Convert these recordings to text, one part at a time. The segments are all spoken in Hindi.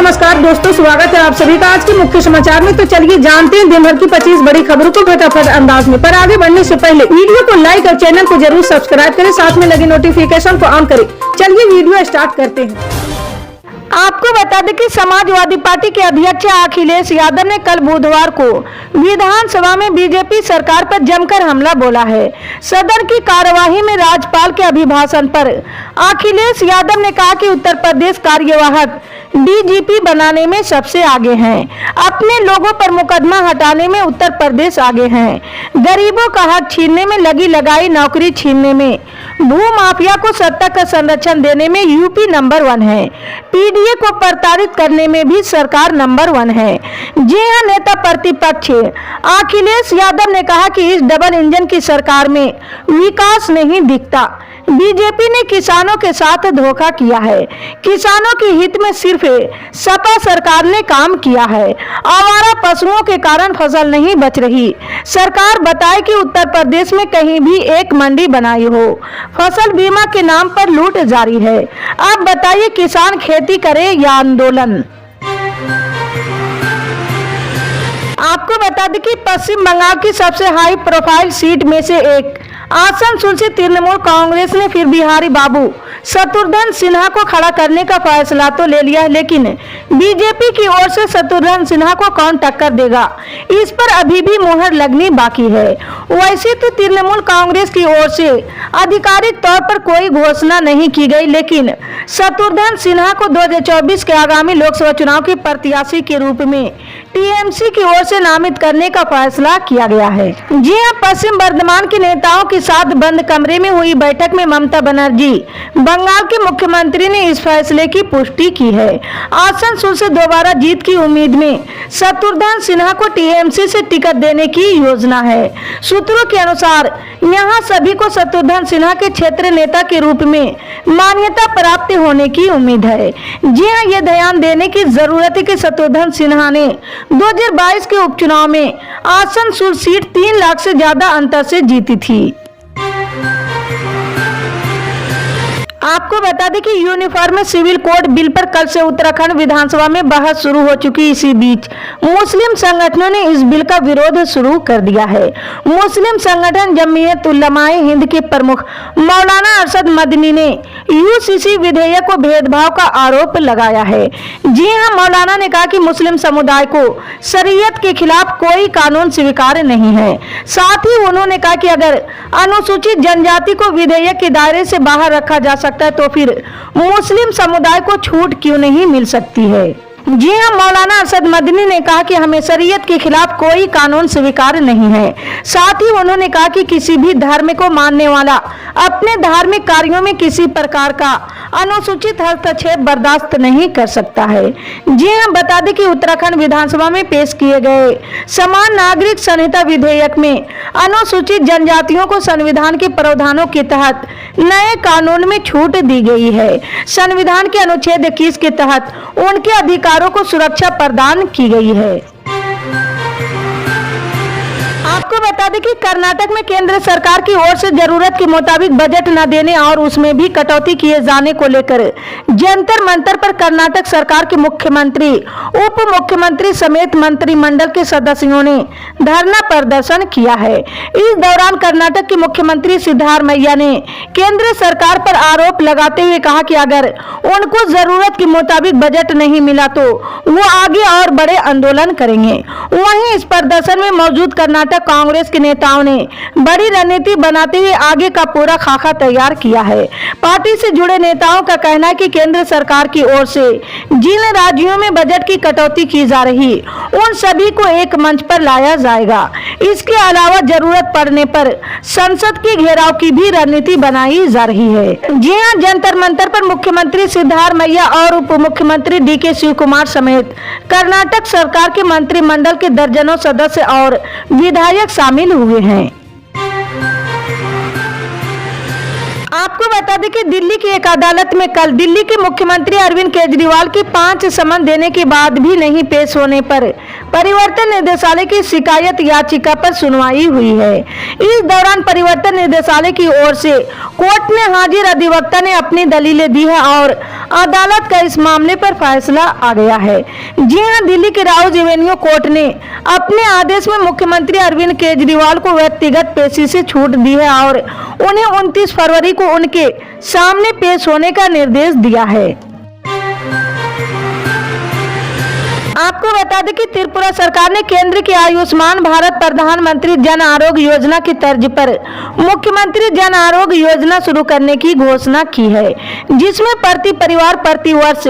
नमस्कार दोस्तों, स्वागत है आप सभी का आज के मुख्य समाचार में। तो चलिए जानते हैं दिन भर की 25 बड़ी खबरों को फटाफट अंदाज में। पर आगे बढ़ने से पहले वीडियो को लाइक और चैनल को जरूर सब्सक्राइब करें, साथ में लगे नोटिफिकेशन को ऑन करें। चलिए वीडियो स्टार्ट करते हैं। आपको बता दें कि समाजवादी पार्टी के अध्यक्ष अखिलेश यादव ने कल बुधवार को विधानसभा में बीजेपी सरकार पर जमकर हमला बोला है। सदन की कार्यवाही में राज्यपाल के अभिभाषण पर अखिलेश यादव ने कहा कि उत्तर प्रदेश कार्यवाहक डीजीपी बनाने में सबसे आगे हैं, अपने लोगों पर मुकदमा हटाने में उत्तर प्रदेश आगे हैं, गरीबों का हक छीनने में लगी लगाई नौकरी छीनने में, भू माफिया को सत्ता का संरक्षण देने में यूपी नंबर 1 है, पीडीए को प्रताड़ित करने में भी सरकार नंबर 1 है। जी हां, नेता प्रतिपक्ष अखिलेश यादव ने कहा कि इस डबल इंजन की सरकार में विकास नहीं दिखता। बीजेपी ने किसानों के साथ धोखा किया है, किसानों के हित में सिर्फ सपा सरकार ने काम किया है। आवारा पशुओं के कारण फसल नहीं बच रही। सरकार बताए कि उत्तर प्रदेश में कहीं भी एक मंडी बनाई हो, फसल बीमा के नाम पर लूट जारी है। अब बताइए, किसान खेती करे या आंदोलन? आपको बता दें कि पश्चिम बंगाल की सबसे हाई प्रोफाइल सीट में से एक आसनसोल से तृणमूल कांग्रेस ने फिर बिहारी बाबू शत्रुघ्न सिन्हा को खड़ा करने का फैसला तो ले लिया है, लेकिन बीजेपी की ओर से शत्रुघ्न सिन्हा को कौन टक्कर देगा, इस पर अभी भी मुहर लगनी बाकी है। वैसे तो तृणमूल कांग्रेस की ओर से आधिकारिक तौर पर कोई घोषणा नहीं की गई, लेकिन शत्रुघ्न सिन्हा को 2024 के आगामी लोकसभा चुनाव के प्रत्याशी के रूप में टीएमसी की ओर से नामित करने का फैसला किया गया है। जी हां, पश्चिम बर्धमान के नेताओं के साथ बंद कमरे में हुई बैठक में ममता बनर्जी बंगाल के मुख्यमंत्री ने इस फैसले की पुष्टि की है। आसनसोल से दोबारा जीत की उम्मीद में शत्रुघ्न सिन्हा को टीएमसी से टिकट देने की योजना है। सूत्रों के अनुसार यहां सभी को शत्रुघ्न सिन्हा के क्षेत्र नेता के रूप में मान्यता प्राप्त होने की उम्मीद है। जी हां, ये ध्यान देने की जरूरत है कि शत्रुघ्न सिन्हा ने 2022 के उपचुनाव में आसनसोल सीट 3 लाख से ज्यादा अंतर से जीती थी। आपको बता दें कि यूनिफॉर्म सिविल कोड बिल पर कल से उत्तराखंड विधानसभा में बहस शुरू हो चुकी। इसी बीच मुस्लिम संगठनों ने इस बिल का विरोध शुरू कर दिया है। मुस्लिम संगठन जमीयत उलमाए हिंद के प्रमुख मौलाना अरशद मदनी ने यूसीसी विधेयक को भेदभाव का आरोप लगाया है। जी हां, मौलाना ने कहा कि मुस्लिम समुदाय को शरीयत के खिलाफ कोई कानून स्वीकार नहीं है। साथ ही उन्होंने कहा कि अगर अनुसूचित जनजाति को विधेयक के दायरे से बाहर रखा जा सकता है तो फिर मुस्लिम समुदाय को छूट क्यों नहीं मिल सकती है। जी हां, मौलाना अरशद मदनी ने कहा कि हमें शरीयत के खिलाफ कोई कानून स्वीकार नहीं है। साथ ही उन्होंने कहा कि किसी भी धर्म को मानने वाला अपने धार्मिक कार्यों में किसी प्रकार का अनुचित हस्तक्षेप बर्दाश्त नहीं कर सकता है। जी हां, बता दें कि उत्तराखंड विधानसभा में पेश किए गए समान नागरिक संहिता विधेयक में अनुसूचित जनजातियों को संविधान के प्रावधानों के तहत नए कानून में छूट दी गई है। संविधान के अनुच्छेद 21 के तहत उनके अधिकारों को सुरक्षा प्रदान की गई है। आपको बता दें कि कर्नाटक में केंद्र सरकार की ओर से जरूरत के मुताबिक बजट न देने और उसमें भी कटौती किए जाने को लेकर जंतर मंतर पर कर्नाटक सरकार के मुख्यमंत्री, उप मुख्यमंत्री समेत मंत्रिमंडल के सदस्यों ने धरना प्रदर्शन किया है। इस दौरान कर्नाटक के मुख्यमंत्री सिद्धारमैया ने केंद्र सरकार पर आरोप लगाते हुए कहा कि अगर उनको जरूरत के मुताबिक बजट नहीं मिला तो वो आगे और बड़े आंदोलन करेंगे। वहीं इस प्रदर्शन में मौजूद कर्नाटक कांग्रेस के नेताओं ने बड़ी रणनीति बनाते हुए आगे का पूरा खाका तैयार किया है। पार्टी से जुड़े नेताओं का कहना है कि केंद्र सरकार की ओर से जिन राज्यों में बजट की कटौती की जा रही उन सभी को एक मंच पर लाया जाएगा। इसके अलावा जरूरत पड़ने पर संसद के घेराव की भी रणनीति बनाई जा रही है। जी हां, जंतर मंतर पर मुख्यमंत्री सिद्धारमैया और उप मुख्यमंत्री डीके शिव कुमार समेत कर्नाटक सरकार के मंत्रिमंडल के दर्जनों सदस्य और विधायक शामिल हुए हैं। आपको बता दें कि दिल्ली की एक अदालत में कल दिल्ली के मुख्यमंत्री अरविंद केजरीवाल की 5 समन देने के बाद भी नहीं पेश होने पर परिवर्तन निदेशालय की शिकायत याचिका पर सुनवाई हुई है। इस दौरान परिवर्तन निदेशालय की ओर से कोर्ट में हाजिर अधिवक्ता ने अपनी दलीलें दी है और अदालत का इस मामले पर फैसला आ गया है। जी हां, दिल्ली के राउज एवेन्यू कोर्ट ने अपने आदेश में मुख्यमंत्री अरविंद केजरीवाल को व्यक्तिगत पेशी से छूट दी है और उन्हें 29 फरवरी को उनके सामने पेश होने का निर्देश दिया है। आपको बता दें कि त्रिपुरा सरकार ने केंद्र की आयुष्मान भारत प्रधानमंत्री जन आरोग्य योजना की तर्ज पर मुख्यमंत्री जन आरोग्य योजना शुरू करने की घोषणा की है, जिसमें प्रति परिवार प्रति वर्ष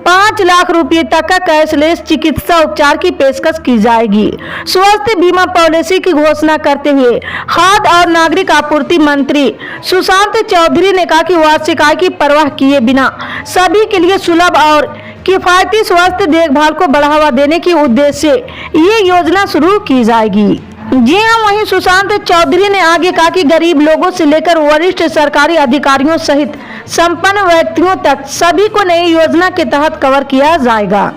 5 लाख रुपए तक का कैशलेस चिकित्सा उपचार की पेशकश की जाएगी। स्वास्थ्य बीमा पॉलिसी की घोषणा करते हुए खाद्य और नागरिक आपूर्ति मंत्री सुशांत चौधरी ने कहा कि वार्षिक आय की परवाह किए बिना सभी के लिए सुलभ और किफायती स्वास्थ्य देखभाल को बढ़ावा देने के उद्देश्य से ये योजना शुरू की जाएगी। जी हां, वहीं सुशांत चौधरी ने आगे कहा कि गरीब लोगों से लेकर वरिष्ठ सरकारी अधिकारियों सहित संपन्न व्यक्तियों तक सभी को नई योजना के तहत कवर किया जाएगा।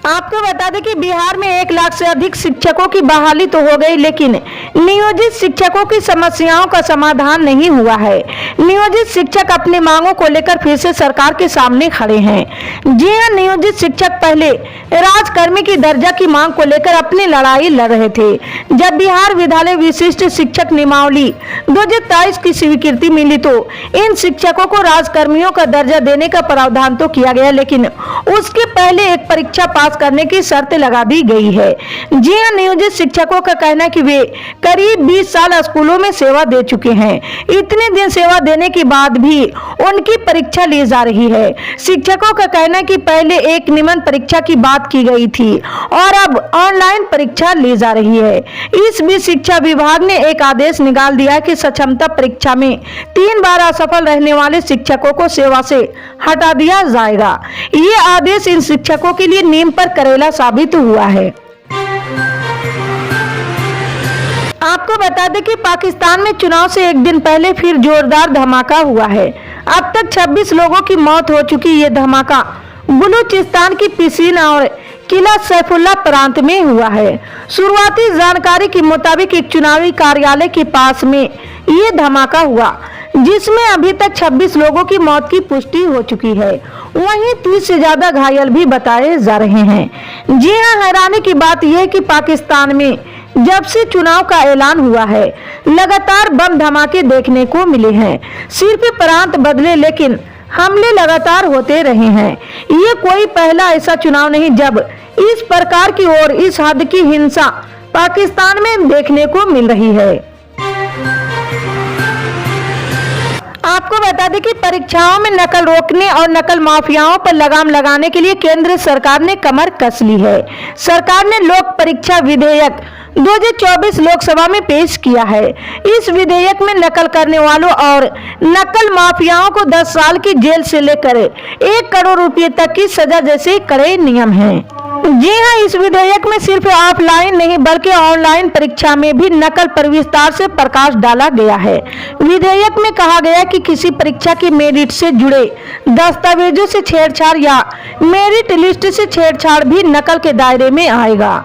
आपको बता दें कि बिहार में 1 लाख से अधिक शिक्षकों की बहाली तो हो गई, लेकिन नियोजित शिक्षकों की समस्याओं का समाधान नहीं हुआ है। नियोजित शिक्षक अपनी मांगों को लेकर फिर से सरकार के सामने खड़े हैं। जी हां, नियोजित शिक्षक पहले राजकर्मी की दर्जा की मांग को लेकर अपनी लड़ाई लड़ रहे थे। जब बिहार विद्यालय विशिष्ट शिक्षक नियमावली 2023 की स्वीकृति मिली तो इन शिक्षकों को राजकर्मियों का दर्जा देने का प्रावधान तो किया गया, लेकिन उसके पहले एक परीक्षा पास करने की शर्त लगा दी गई है। जी हां, नियोजित शिक्षकों का कहना है कि वे करीब 20 साल स्कूलों में सेवा दे चुके हैं। इतने दिन सेवा देने के बाद भी उनकी परीक्षा ली जा रही है। शिक्षकों का कहना है कि पहले एक नियमन परीक्षा की बात की गई थी और अब ऑनलाइन परीक्षा ली जा रही है। इस बीच शिक्षा विभाग ने एक आदेश निकाल दिया है कि सक्षमता परीक्षा में 3 बार असफल रहने वाले शिक्षकों को सेवा से हटा दिया जाएगा। ये आदेश इन शिक्षकों के लिए नीम पर करेला साबित हुआ है। आपको बता दें कि पाकिस्तान में चुनाव से एक दिन पहले फिर जोरदार धमाका हुआ है। अब तक 26 लोगों की मौत हो चुकी। ये धमाका बलूचिस्तान की पिसीन और किला सैफुल्ला प्रांत में हुआ है। शुरुआती जानकारी के मुताबिक एक चुनावी कार्यालय के पास में ये धमाका हुआ, जिसमें अभी तक 26 लोगों की मौत की पुष्टि हो चुकी है। वहीं 30 से ज्यादा घायल भी बताए जा रहे हैं। जी हां, हैरानी की बात यह है कि पाकिस्तान में जब से चुनाव का ऐलान हुआ है लगातार बम धमाके देखने को मिले हैं। सिर्फ प्रांत बदले लेकिन हमले लगातार होते रहे हैं। ये कोई पहला ऐसा चुनाव नहीं जब इस प्रकार की और इस हद की हिंसा पाकिस्तान में देखने को मिल रही है। आपको बता दें कि परीक्षाओं में नकल रोकने और नकल माफियाओं पर लगाम लगाने के लिए केंद्र सरकार ने कमर कस ली है। सरकार ने लोक परीक्षा विधेयक 2024 लोकसभा में पेश किया है। इस विधेयक में नकल करने वालों और नकल माफियाओं को 10 साल की जेल से लेकर 1 करोड़ रुपए तक की सजा जैसे कड़े नियम हैं। जी हां, इस विधेयक में सिर्फ ऑफलाइन नहीं बल्कि ऑनलाइन परीक्षा में भी नकल पर विस्तार से प्रकाश डाला गया है। विधेयक में कहा गया कि किसी परीक्षा के मेरिट से जुड़े दस्तावेजों से छेड़छाड़ या मेरिट लिस्ट से छेड़छाड़ भी नकल के दायरे में आएगा।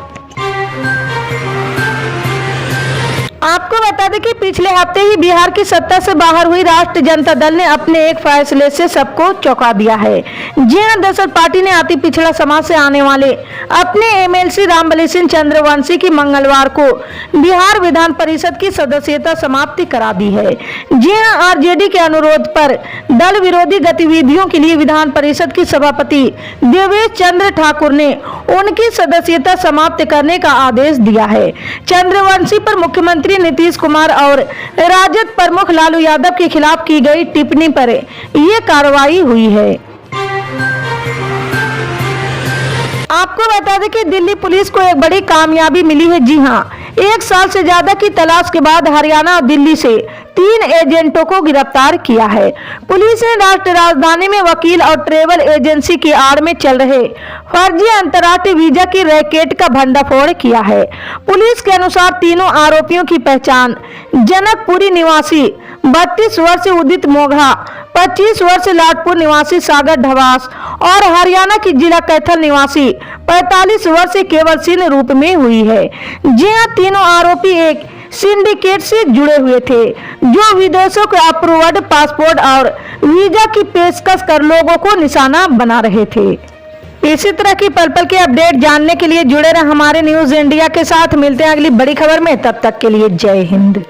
आपको बता दें कि पिछले हफ्ते ही बिहार की सत्ता से बाहर हुई राष्ट्रीय जनता दल ने अपने एक फैसले से सबको चौंका दिया है। जी हां, दरअसल पार्टी ने अति पिछड़ा समाज से आने वाले अपने एमएलसी रामबली सिंह चंद्रवंशी की मंगलवार को बिहार विधान परिषद की सदस्यता समाप्ति करा दी है। जी हां, आरजेडी के अनुरोध पर दल विरोधी गतिविधियों के लिए विधान परिषद की सभापति देवेश चंद्र ठाकुर ने उनकी सदस्यता समाप्त करने का आदेश दिया है। चंद्रवंशी पर मुख्यमंत्री नीतीश कुमार और राजद प्रमुख लालू यादव के खिलाफ की गई टिप्पणी पर यह कार्रवाई हुई है। आपको बता दें कि दिल्ली पुलिस को एक बड़ी कामयाबी मिली है। जी हां, 1 साल से ज्यादा की तलाश के बाद हरियाणा और दिल्ली से 3 एजेंटों को गिरफ्तार किया है। पुलिस ने राष्ट्रीय राजधानी में वकील और ट्रैवल एजेंसी की आड़ में चल रहे फर्जी अंतर्राष्ट्रीय वीजा की रैकेट का भंडाफोड़ किया है। पुलिस के अनुसार तीनों आरोपियों की पहचान जनकपुरी निवासी 32 वर्ष उदित मोघा, 25 वर्ष लाटपुर निवासी सागर ढवास और हरियाणा की जिला कैथल निवासी 45 वर्ष केवल सिंह रूप में हुई है। जी हां, तीनों आरोपी एक सिंडिकेट से जुड़े हुए थे जो विदेशों के अप्रूव्ड पासपोर्ट और वीजा की पेशकश कर लोगों को निशाना बना रहे थे। इसी तरह की पल पल के अपडेट जानने के लिए जुड़े रहे हमारे न्यूज इंडिया के साथ। मिलते हैं अगली बड़ी खबर में, तब तक के लिए जय हिंद।